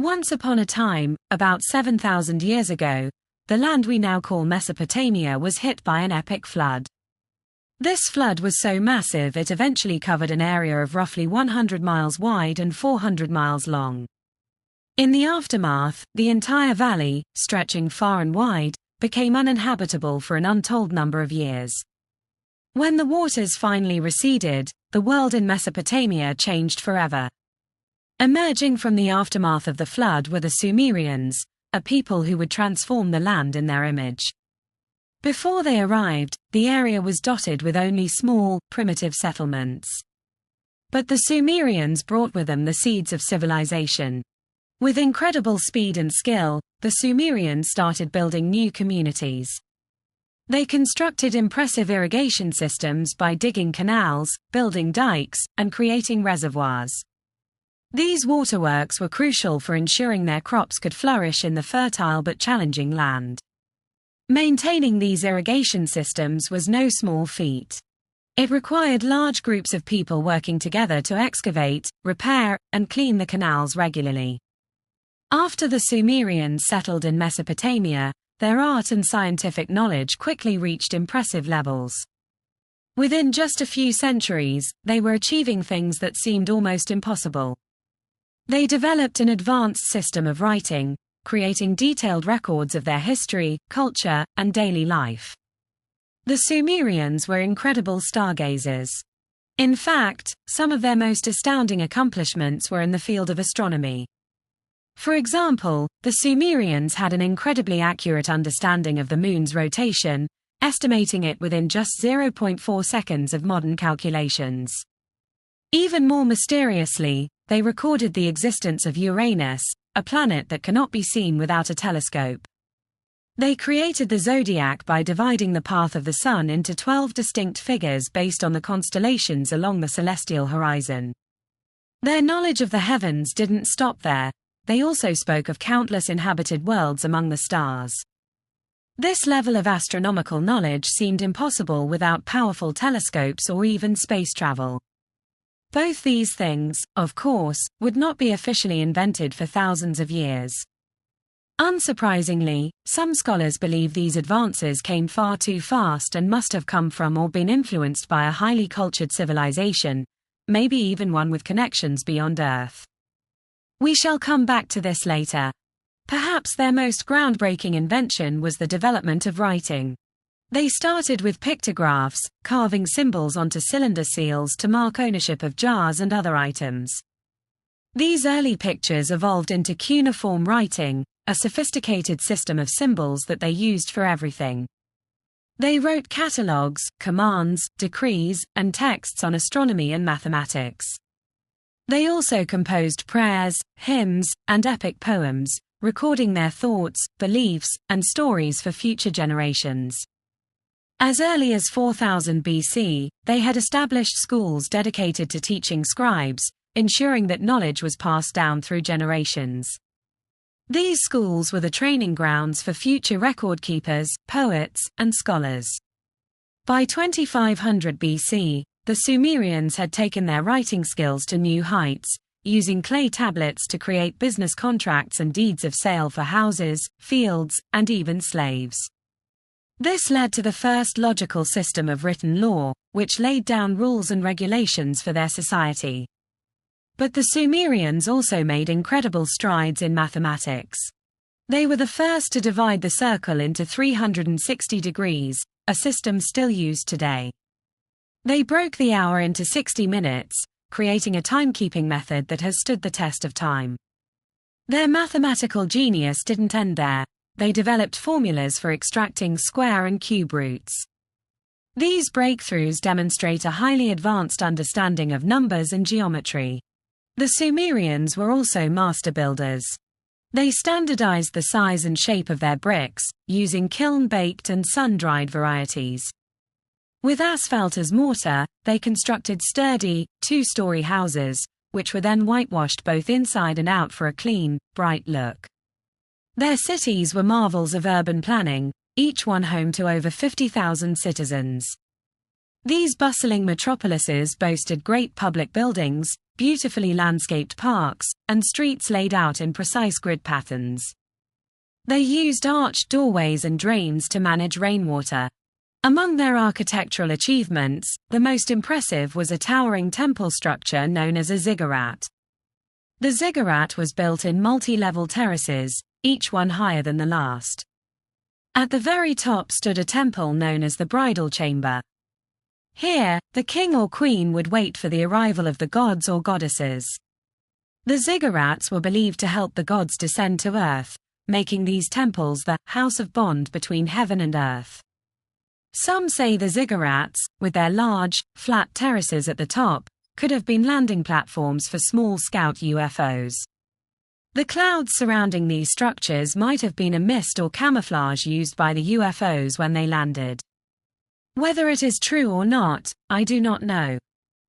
Once upon a time, about 7,000 years ago, the land we now call Mesopotamia was hit by an epic flood. This flood was so massive it eventually covered an area of roughly 100 miles wide and 400 miles long. In the aftermath, the entire valley, stretching far and wide, became uninhabitable for an untold number of years. When the waters finally receded, the world in Mesopotamia changed forever. Emerging from the aftermath of the flood were the Sumerians, a people who would transform the land in their image. Before they arrived, the area was dotted with only small, primitive settlements. But the Sumerians brought with them the seeds of civilization. With incredible speed and skill, the Sumerians started building new communities. They constructed impressive irrigation systems by digging canals, building dikes, and creating reservoirs. These waterworks were crucial for ensuring their crops could flourish in the fertile but challenging land. Maintaining these irrigation systems was no small feat. It required large groups of people working together to excavate, repair, and clean the canals regularly. After the Sumerians settled in Mesopotamia, their art and scientific knowledge quickly reached impressive levels. Within just a few centuries, they were achieving things that seemed almost impossible. They developed an advanced system of writing, creating detailed records of their history, culture, and daily life. The Sumerians were incredible stargazers. In fact, some of their most astounding accomplishments were in the field of astronomy. For example, the Sumerians had an incredibly accurate understanding of the moon's rotation, estimating it within just 0.4 seconds of modern calculations. Even more mysteriously, they recorded the existence of Uranus, a planet that cannot be seen without a telescope. They created the zodiac by dividing the path of the sun into 12 distinct figures based on the constellations along the celestial horizon. Their knowledge of the heavens didn't stop there. They also spoke of countless inhabited worlds among the stars. This level of astronomical knowledge seemed impossible without powerful telescopes or even space travel. Both these things, of course, would not be officially invented for thousands of years. Unsurprisingly, some scholars believe these advances came far too fast and must have come from or been influenced by a highly cultured civilization, maybe even one with connections beyond Earth. We shall come back to this later. Perhaps their most groundbreaking invention was the development of writing. They started with pictographs, carving symbols onto cylinder seals to mark ownership of jars and other items. These early pictures evolved into cuneiform writing, a sophisticated system of symbols that they used for everything. They wrote catalogs, commands, decrees, and texts on astronomy and mathematics. They also composed prayers, hymns, and epic poems, recording their thoughts, beliefs, and stories for future generations. As early as 4000 BC, they had established schools dedicated to teaching scribes, ensuring that knowledge was passed down through generations. These schools were the training grounds for future record keepers, poets, and scholars. By 2500 BC, the Sumerians had taken their writing skills to new heights, using clay tablets to create business contracts and deeds of sale for houses, fields, and even slaves. This led to the first logical system of written law, which laid down rules and regulations for their society. But the Sumerians also made incredible strides in mathematics. They were the first to divide the circle into 360 degrees, a system still used today. They broke the hour into 60 minutes, creating a timekeeping method that has stood the test of time. Their mathematical genius didn't end there. They developed formulas for extracting square and cube roots. These breakthroughs demonstrate a highly advanced understanding of numbers and geometry. The Sumerians were also master builders. They standardized the size and shape of their bricks, using kiln-baked and sun-dried varieties. With asphalt as mortar, they constructed sturdy, two-story houses, which were then whitewashed both inside and out for a clean, bright look. Their cities were marvels of urban planning, each one home to over 50,000 citizens. These bustling metropolises boasted great public buildings, beautifully landscaped parks, and streets laid out in precise grid patterns. They used arched doorways and drains to manage rainwater. Among their architectural achievements, the most impressive was a towering temple structure known as a ziggurat. The ziggurat was built in multi-level terraces, each one higher than the last. At the very top stood a temple known as the bridal chamber. Here, the king or queen would wait for the arrival of the gods or goddesses. The ziggurats were believed to help the gods descend to earth, making these temples the house of bond between heaven and earth. Some say the ziggurats, with their large, flat terraces at the top, could have been landing platforms for small scout UFOs. The clouds surrounding these structures might have been a mist or camouflage used by the UFOs when they landed. Whether it is true or not, I do not know.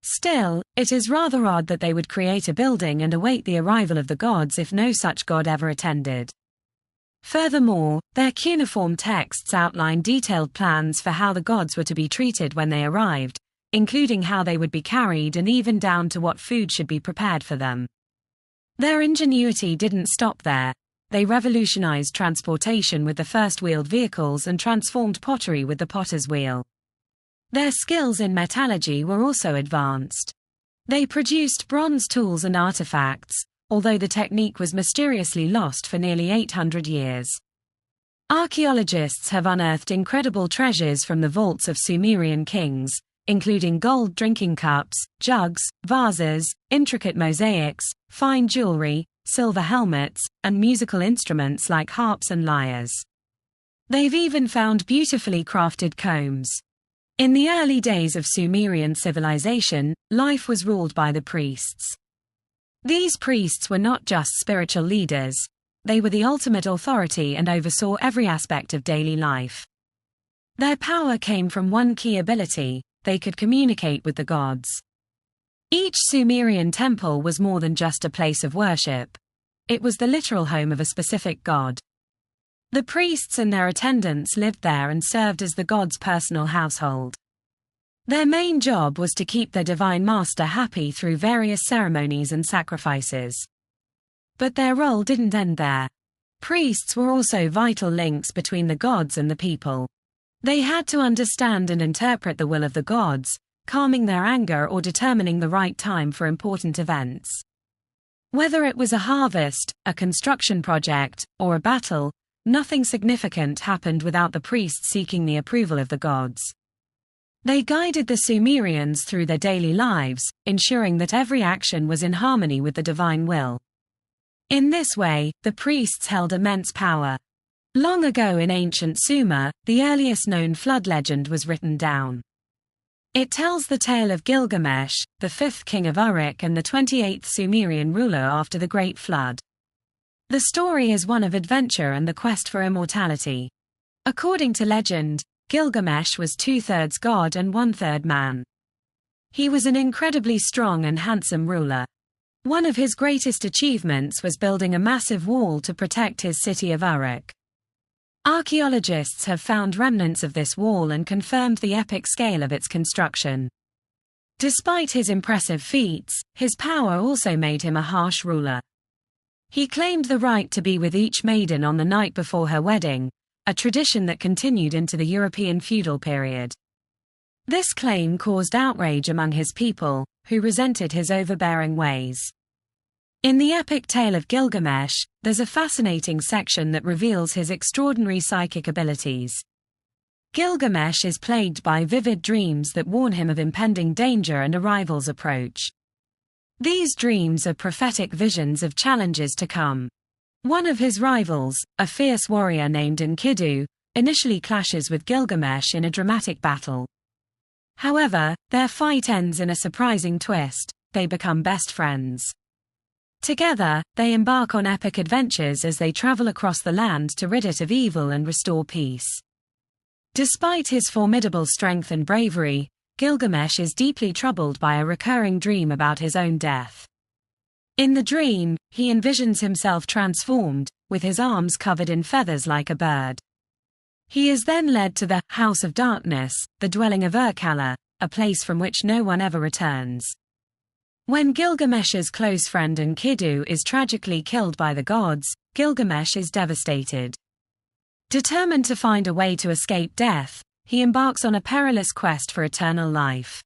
Still, it is rather odd that they would create a building and await the arrival of the gods if no such god ever attended. Furthermore, their cuneiform texts outline detailed plans for how the gods were to be treated when they arrived, including how they would be carried and even down to what food should be prepared for them. Their ingenuity didn't stop there. They revolutionized transportation with the first wheeled vehicles and transformed pottery with the potter's wheel. Their skills in metallurgy were also advanced. They produced bronze tools and artifacts, although the technique was mysteriously lost for nearly 800 years. Archaeologists have unearthed incredible treasures from the vaults of Sumerian kings, including gold drinking cups, jugs, vases, intricate mosaics, fine jewelry, silver helmets, and musical instruments like harps and lyres. They've even found beautifully crafted combs. In the early days of Sumerian civilization, life was ruled by the priests. These priests were not just spiritual leaders, they were the ultimate authority and oversaw every aspect of daily life. Their power came from one key ability: they could communicate with the gods. Each Sumerian temple was more than just a place of worship. It was the literal home of a specific god. The priests and their attendants lived there and served as the god's personal household. Their main job was to keep their divine master happy through various ceremonies and sacrifices. But their role didn't end there. Priests were also vital links between the gods and the people. They had to understand and interpret the will of the gods, calming their anger or determining the right time for important events. Whether it was a harvest, a construction project, or a battle, nothing significant happened without the priests seeking the approval of the gods. They guided the Sumerians through their daily lives, ensuring that every action was in harmony with the divine will. In this way, the priests held immense power. Long ago in ancient Sumer, the earliest known flood legend was written down. It tells the tale of Gilgamesh, the fifth king of Uruk and the 28th Sumerian ruler after the Great Flood. The story is one of adventure and the quest for immortality. According to legend, Gilgamesh was 2/3 god and 1/3 man. He was an incredibly strong and handsome ruler. One of his greatest achievements was building a massive wall to protect his city of Uruk. Archaeologists have found remnants of this wall and confirmed the epic scale of its construction. Despite his impressive feats, his power also made him a harsh ruler. He claimed the right to be with each maiden on the night before her wedding, a tradition that continued into the European feudal period. This claim caused outrage among his people, who resented his overbearing ways. In the epic tale of Gilgamesh, there's a fascinating section that reveals his extraordinary psychic abilities. Gilgamesh is plagued by vivid dreams that warn him of impending danger and a rival's approach. These dreams are prophetic visions of challenges to come. One of his rivals, a fierce warrior named Enkidu, initially clashes with Gilgamesh in a dramatic battle. However, their fight ends in a surprising twist: they become best friends. Together, they embark on epic adventures as they travel across the land to rid it of evil and restore peace. Despite his formidable strength and bravery, Gilgamesh is deeply troubled by a recurring dream about his own death. In the dream, he envisions himself transformed, with his arms covered in feathers like a bird. He is then led to the House of Darkness, the dwelling of Urkala, a place from which no one ever returns. When Gilgamesh's close friend Enkidu is tragically killed by the gods, Gilgamesh is devastated. Determined to find a way to escape death, he embarks on a perilous quest for eternal life.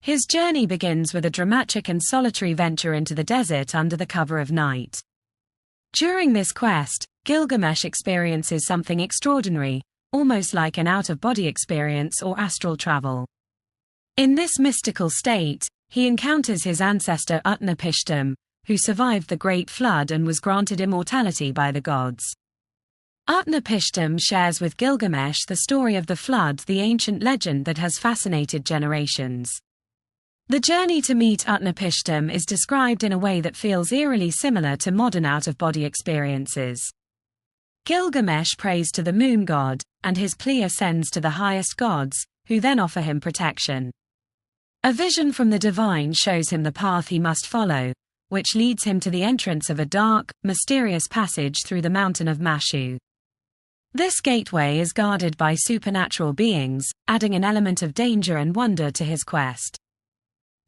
His journey begins with a dramatic and solitary venture into the desert under the cover of night. During this quest, Gilgamesh experiences something extraordinary, almost like an out-of-body experience or astral travel. In this mystical state, he encounters his ancestor Utnapishtim, who survived the Great Flood and was granted immortality by the gods. Utnapishtim shares with Gilgamesh the story of the flood, the ancient legend that has fascinated generations. The journey to meet Utnapishtim is described in a way that feels eerily similar to modern out-of-body experiences. Gilgamesh prays to the moon god, and his plea ascends to the highest gods, who then offer him protection. A vision from the divine shows him the path he must follow, which leads him to the entrance of a dark, mysterious passage through the mountain of Mashu. This gateway is guarded by supernatural beings, adding an element of danger and wonder to his quest.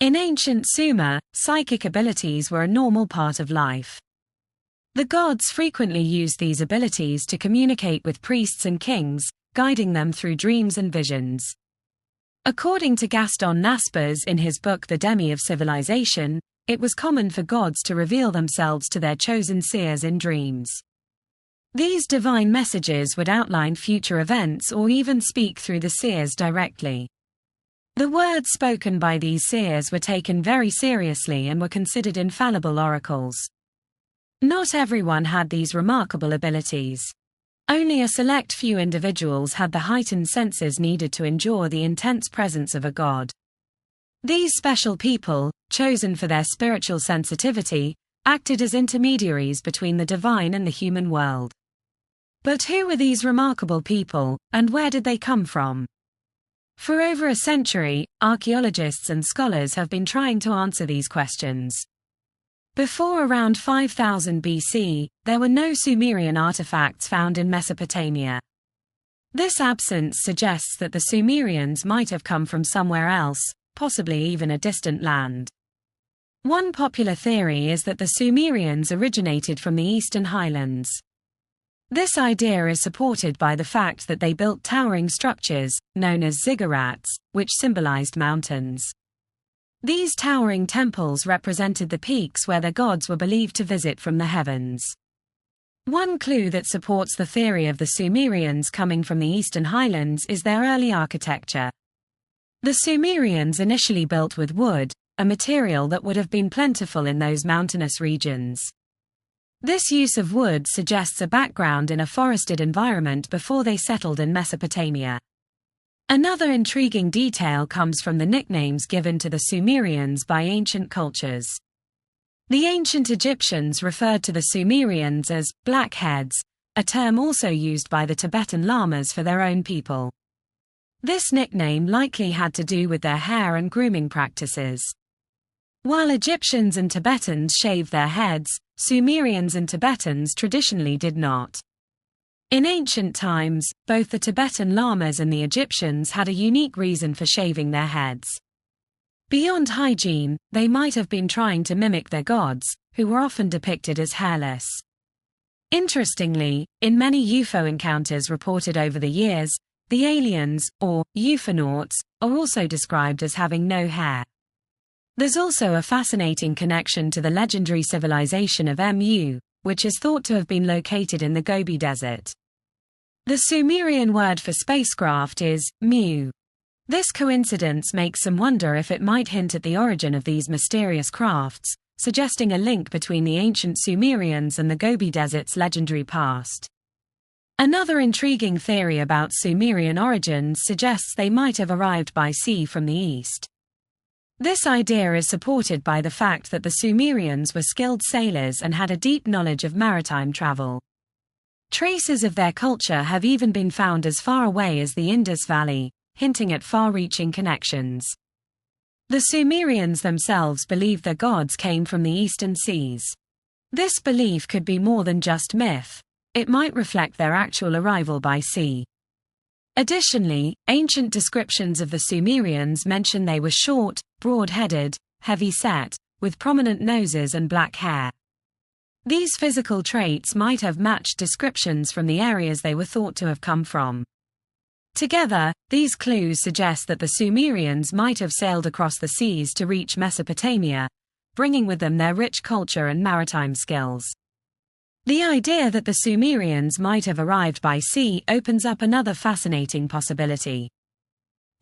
In ancient Sumer, psychic abilities were a normal part of life. The gods frequently used these abilities to communicate with priests and kings, guiding them through dreams and visions. According to Gaston Naspers in his book The Demi of Civilization, it was common for gods to reveal themselves to their chosen seers in dreams. These divine messages would outline future events or even speak through the seers directly. The words spoken by these seers were taken very seriously and were considered infallible oracles. Not everyone had these remarkable abilities. Only a select few individuals had the heightened senses needed to endure the intense presence of a god. These special people, chosen for their spiritual sensitivity, acted as intermediaries between the divine and the human world. But who were these remarkable people, and where did they come from? For over a century, archaeologists and scholars have been trying to answer these questions. Before around 5000 BC, there were no Sumerian artifacts found in Mesopotamia. This absence suggests that the Sumerians might have come from somewhere else, possibly even a distant land. One popular theory is that the Sumerians originated from the Eastern Highlands. This idea is supported by the fact that they built towering structures, known as ziggurats, which symbolized mountains. These towering temples represented the peaks where their gods were believed to visit from the heavens. One clue that supports the theory of the Sumerians coming from the Eastern Highlands is their early architecture. The Sumerians initially built with wood, a material that would have been plentiful in those mountainous regions. This use of wood suggests a background in a forested environment before they settled in Mesopotamia. Another intriguing detail comes from the nicknames given to the Sumerians by ancient cultures. The ancient Egyptians referred to the Sumerians as blackheads, a term also used by the Tibetan lamas for their own people. This nickname likely had to do with their hair and grooming practices. While Egyptians and Tibetans shaved their heads, Sumerians and Tibetans traditionally did not. In ancient times, both the Tibetan lamas and the Egyptians had a unique reason for shaving their heads. Beyond hygiene, they might have been trying to mimic their gods, who were often depicted as hairless. Interestingly, in many UFO encounters reported over the years, the aliens, or ufonauts, are also described as having no hair. There's also a fascinating connection to the legendary civilization of Mu, which is thought to have been located in the Gobi Desert. The Sumerian word for spacecraft is mu. This coincidence makes some wonder if it might hint at the origin of these mysterious crafts, suggesting a link between the ancient Sumerians and the Gobi Desert's legendary past. Another intriguing theory about Sumerian origins suggests they might have arrived by sea from the east. This idea is supported by the fact that the Sumerians were skilled sailors and had a deep knowledge of maritime travel. Traces of their culture have even been found as far away as the Indus Valley, hinting at far-reaching connections. The Sumerians themselves believed their gods came from the eastern seas. This belief could be more than just myth. It might reflect their actual arrival by sea. Additionally, ancient descriptions of the Sumerians mention they were short, broad-headed, heavy-set, with prominent noses and black hair. These physical traits might have matched descriptions from the areas they were thought to have come from. Together, these clues suggest that the Sumerians might have sailed across the seas to reach Mesopotamia, bringing with them their rich culture and maritime skills. The idea that the Sumerians might have arrived by sea opens up another fascinating possibility.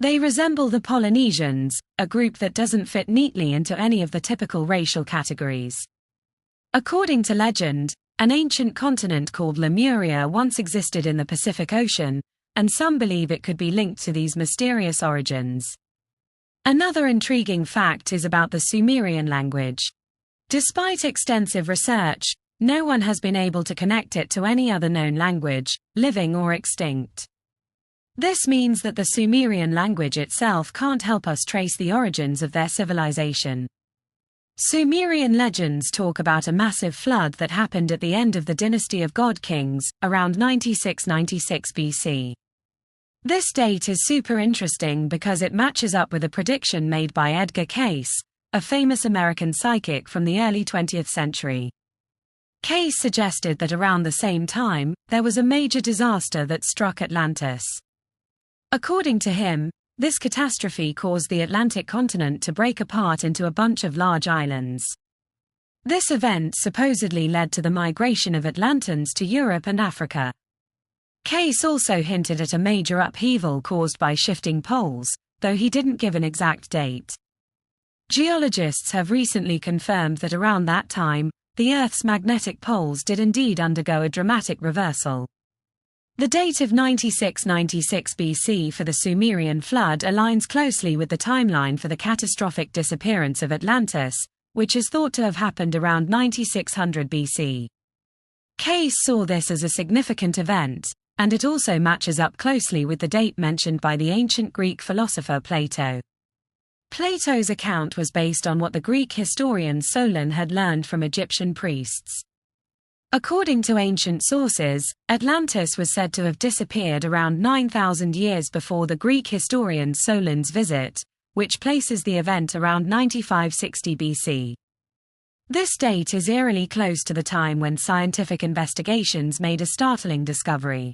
They resemble the Polynesians, a group that doesn't fit neatly into any of the typical racial categories. According to legend, an ancient continent called Lemuria once existed in the Pacific Ocean, and some believe it could be linked to these mysterious origins. Another intriguing fact is about the Sumerian language. Despite extensive research, no one has been able to connect it to any other known language, living or extinct. This means that the Sumerian language itself can't help us trace the origins of their civilization. Sumerian legends talk about a massive flood that happened at the end of the dynasty of God Kings, around 9696 BC. This date is super interesting because it matches up with a prediction made by Edgar Cayce, a famous American psychic from the early 20th century. Cayce suggested that around the same time, there was a major disaster that struck Atlantis. According to him, this catastrophe caused the Atlantic continent to break apart into a bunch of large islands. This event supposedly led to the migration of Atlanteans to Europe and Africa. Cayce also hinted at a major upheaval caused by shifting poles, though he didn't give an exact date. Geologists have recently confirmed that around that time, the Earth's magnetic poles did indeed undergo a dramatic reversal. The date of 9696 BC for the Sumerian flood aligns closely with the timeline for the catastrophic disappearance of Atlantis, which is thought to have happened around 9600 BC. Cayce saw this as a significant event, and it also matches up closely with the date mentioned by the ancient Greek philosopher Plato. Plato's account was based on what the Greek historian Solon had learned from Egyptian priests. According to ancient sources, Atlantis was said to have disappeared around 9,000 years before the Greek historian Solon's visit, which places the event around 9560 BC. This date is eerily close to the time when scientific investigations made a startling discovery.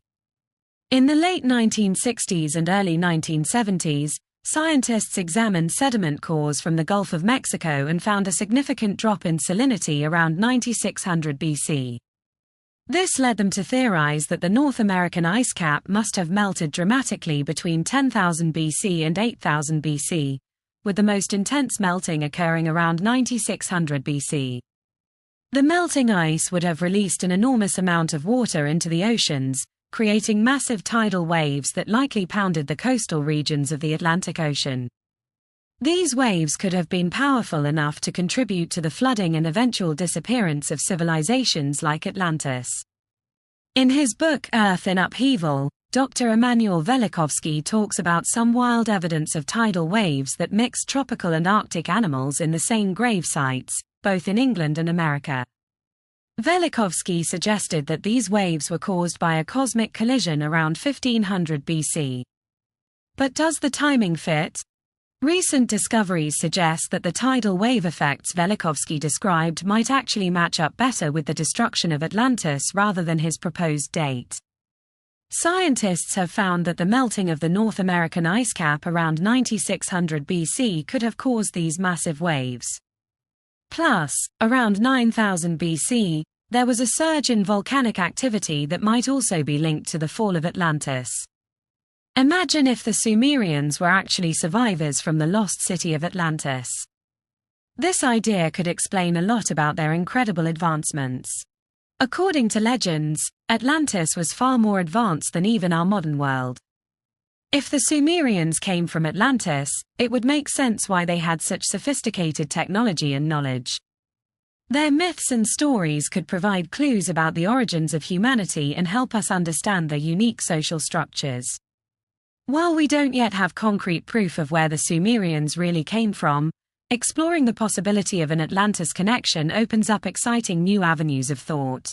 In the late 1960s and early 1970s, scientists examined sediment cores from the Gulf of Mexico and found a significant drop in salinity around 9600 BC. This led them to theorize that the North American ice cap must have melted dramatically between 10,000 BC and 8,000 BC, with the most intense melting occurring around 9600 BC. The melting ice would have released an enormous amount of water into the oceans, creating massive tidal waves that likely pounded the coastal regions of the Atlantic Ocean. These waves could have been powerful enough to contribute to the flooding and eventual disappearance of civilizations like Atlantis. In his book Earth in Upheaval, Dr. Emanuel Velikovsky talks about some wild evidence of tidal waves that mixed tropical and Arctic animals in the same grave sites, both in England and America. Velikovsky suggested that these waves were caused by a cosmic collision around 1500 BC. But does the timing fit? Recent discoveries suggest that the tidal wave effects Velikovsky described might actually match up better with the destruction of Atlantis rather than his proposed date. Scientists have found that the melting of the North American ice cap around 9600 BC could have caused these massive waves. Plus, around 9000 BC, there was a surge in volcanic activity that might also be linked to the fall of Atlantis. Imagine if the Sumerians were actually survivors from the lost city of Atlantis. This idea could explain a lot about their incredible advancements. According to legends, Atlantis was far more advanced than even our modern world. If the Sumerians came from Atlantis, it would make sense why they had such sophisticated technology and knowledge. Their myths and stories could provide clues about the origins of humanity and help us understand their unique social structures. While we don't yet have concrete proof of where the Sumerians really came from, exploring the possibility of an Atlantis connection opens up exciting new avenues of thought.